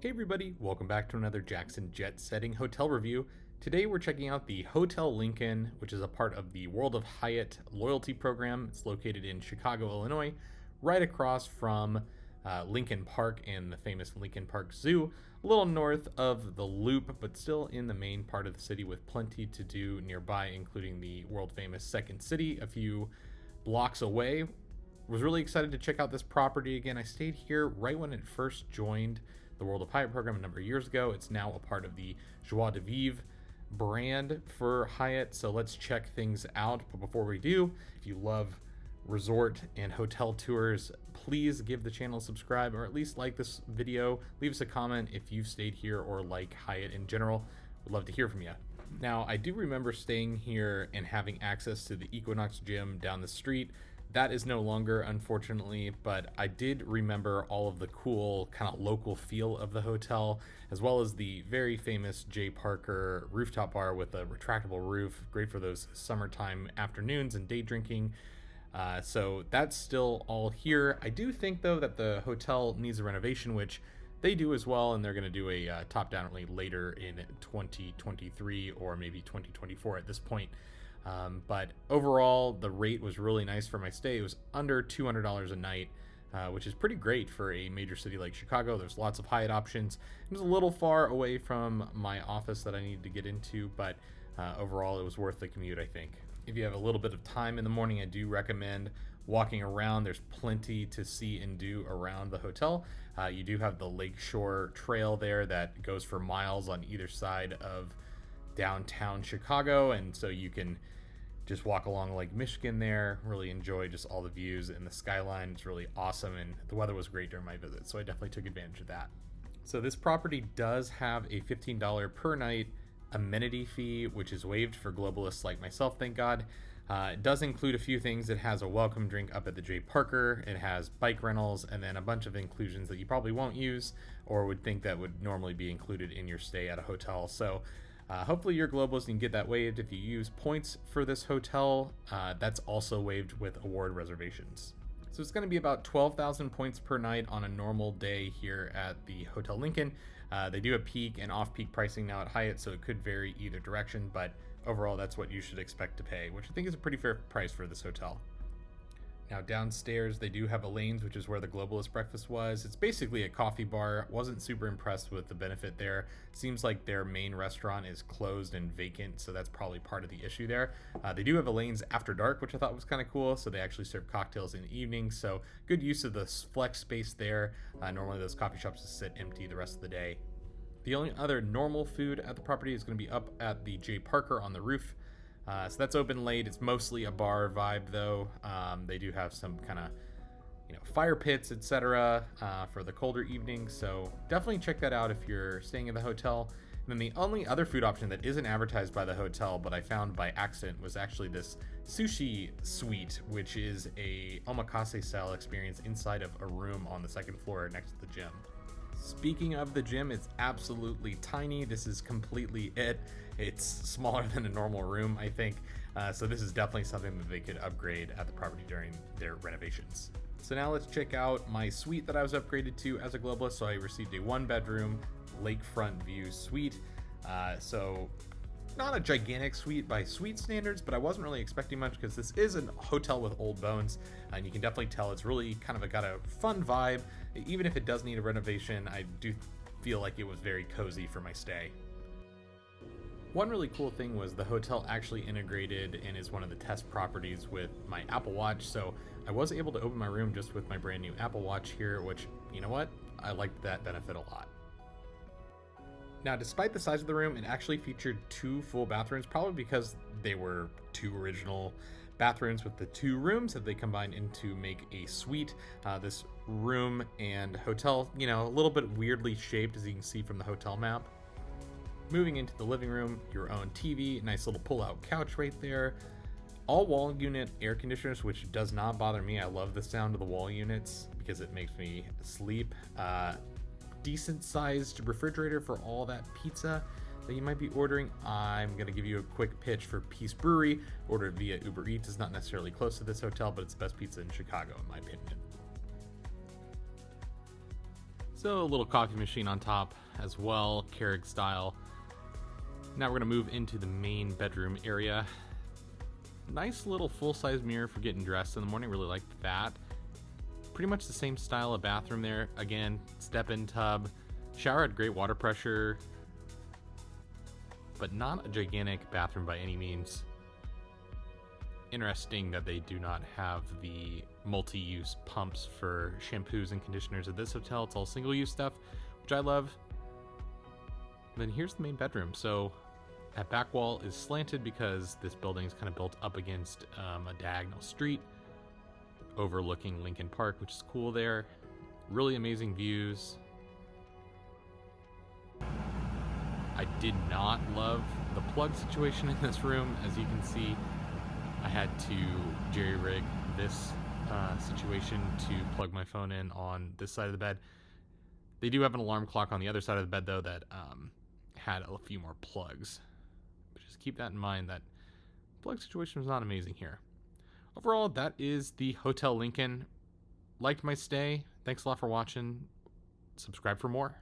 Hey everybody, welcome back to another Jackson Jet Setting hotel review. Today we're checking out the Hotel Lincoln, which is a part of the World of Hyatt loyalty program. It's located in Chicago, Illinois, right across from Lincoln Park and the famous Lincoln Park Zoo, a little north of the Loop, but still in the main part of the city with plenty to do nearby, including the world famous Second City a few blocks away. Was really excited to check out this property again. I stayed here right when it first joined the World of Hyatt program a number of years ago. It's now a part of the Joie de Vivre brand for Hyatt, so let's check things out. But before we do, if you love resort and hotel tours, please give the channel a subscribe, or at least like this video. Leave us a comment if you've stayed here or like Hyatt in general. We'd love to hear from you. Now, I do remember staying here and having access to the Equinox gym down the street. That is no longer, unfortunately, but I did remember all of the cool kind of local feel of the hotel, as well as the very famous J. Parker rooftop bar with a retractable roof, great for those summertime afternoons and day drinking. So that's still all here. I do think, though, that the hotel needs a renovation, which they do as well, and they're going to do a top-down later in 2023 or maybe 2024 at this point. But overall, the rate was really nice for my stay. It was under $200 a night, which is pretty great for a major city like Chicago. There's lots of Hyatt options. It was a little far away from my office that I needed to get into, but overall, it was worth the commute, I think. If you have a little bit of time in the morning, I do recommend walking around. There's plenty to see and do around the hotel. You do have the Lakeshore Trail there that goes for miles on either side of downtown Chicago, and so you can just walk along Lake Michigan there, really enjoy just all the views and the skyline. It's really awesome, and the weather was great during my visit, so I definitely took advantage of that. So this property does have a $15 per night amenity fee, which is waived for globalists like myself, thank God. It does include a few things. It has a welcome drink up at the J. Parker, it has bike rentals, and then a bunch of inclusions that you probably won't use or would think that would normally be included in your stay at a hotel. So hopefully you're globalist and you can get that waived. If you use points for this hotel, that's also waived with award reservations. So it's going to be about 12,000 points per night on a normal day here at the Hotel Lincoln. They do have peak and off-peak pricing now at Hyatt, so it could vary either direction, but overall that's what you should expect to pay, which I think is a pretty fair price for this hotel. Now downstairs they do have Elaine's, which is where the Globalist breakfast was. It's basically a coffee bar. Wasn't super impressed with the benefit there. Seems like their main restaurant is closed and vacant, so that's probably part of the issue there. They do have Elaine's after dark, which I thought was kind of cool, so they actually serve cocktails in the evening, so good use of the flex space there. Normally those coffee shops just sit empty the rest of the day. The only other normal food at the property is going to be up at the J. Parker on the roof. So that's open late. It's mostly a bar vibe, though. They do have some kind of, fire pits, etc. For the colder evenings. So definitely check that out if you're staying in the hotel. And then the only other food option that isn't advertised by the hotel, but I found by accident, was actually this sushi suite, which is a omakase style experience inside of a room on the second floor next to the gym. Speaking of the gym, it's absolutely tiny. This is completely it. It's smaller than a normal room, I think. So this is definitely something that they could upgrade at the property during their renovations. So now let's check out my suite that I was upgraded to as a globalist. So I received a 1-bedroom lakefront view suite. So not a gigantic suite by suite standards, but I wasn't really expecting much because this is a hotel with old bones, and you can definitely tell it's really kind of got a fun vibe. Even if it does need a renovation, I do feel like it was very cozy for my stay. One really cool thing was the hotel actually integrated and is one of the test properties with my Apple Watch, so I was able to open my room just with my brand new Apple Watch here, which, you know what, I liked that benefit a lot. Now, despite the size of the room, it actually featured 2 full bathrooms, probably because they were 2 original bathrooms with the 2 rooms that they combined into make a suite. This room and hotel, a little bit weirdly shaped, as you can see from the hotel map. Moving into the living room, your own TV, nice little pull-out couch right there. All wall unit air conditioners, which does not bother me. I love the sound of the wall units because it makes me sleep. Decent sized refrigerator for all that pizza that you might be ordering. I'm going to give you a quick pitch for Peace Brewery. Ordered via Uber Eats. It's not necessarily close to this hotel, but it's the best pizza in Chicago in my opinion. So a little coffee machine on top as well, Keurig style. Now we're going to move into the main bedroom area. Nice little full-size mirror for getting dressed in the morning, really like that. Pretty much the same style of bathroom there. Again, step-in tub. Shower had great water pressure, but not a gigantic bathroom by any means. Interesting that they do not have the multi-use pumps for shampoos and conditioners at this hotel. It's all single-use stuff, which I love. Then here's the main bedroom. So that back wall is slanted because this building is kind of built up against a diagonal street overlooking Lincoln Park, which is cool there. Really amazing views. I did not love the plug situation in this room. As you can see, I had to jerry-rig this situation to plug my phone in on this side of the bed. They do have an alarm clock on the other side of the bed, though, that had a few more plugs. But just keep that in mind, that plug situation was not amazing here. Overall, that is the Hotel Lincoln. Liked my stay. Thanks a lot for watching. Subscribe for more.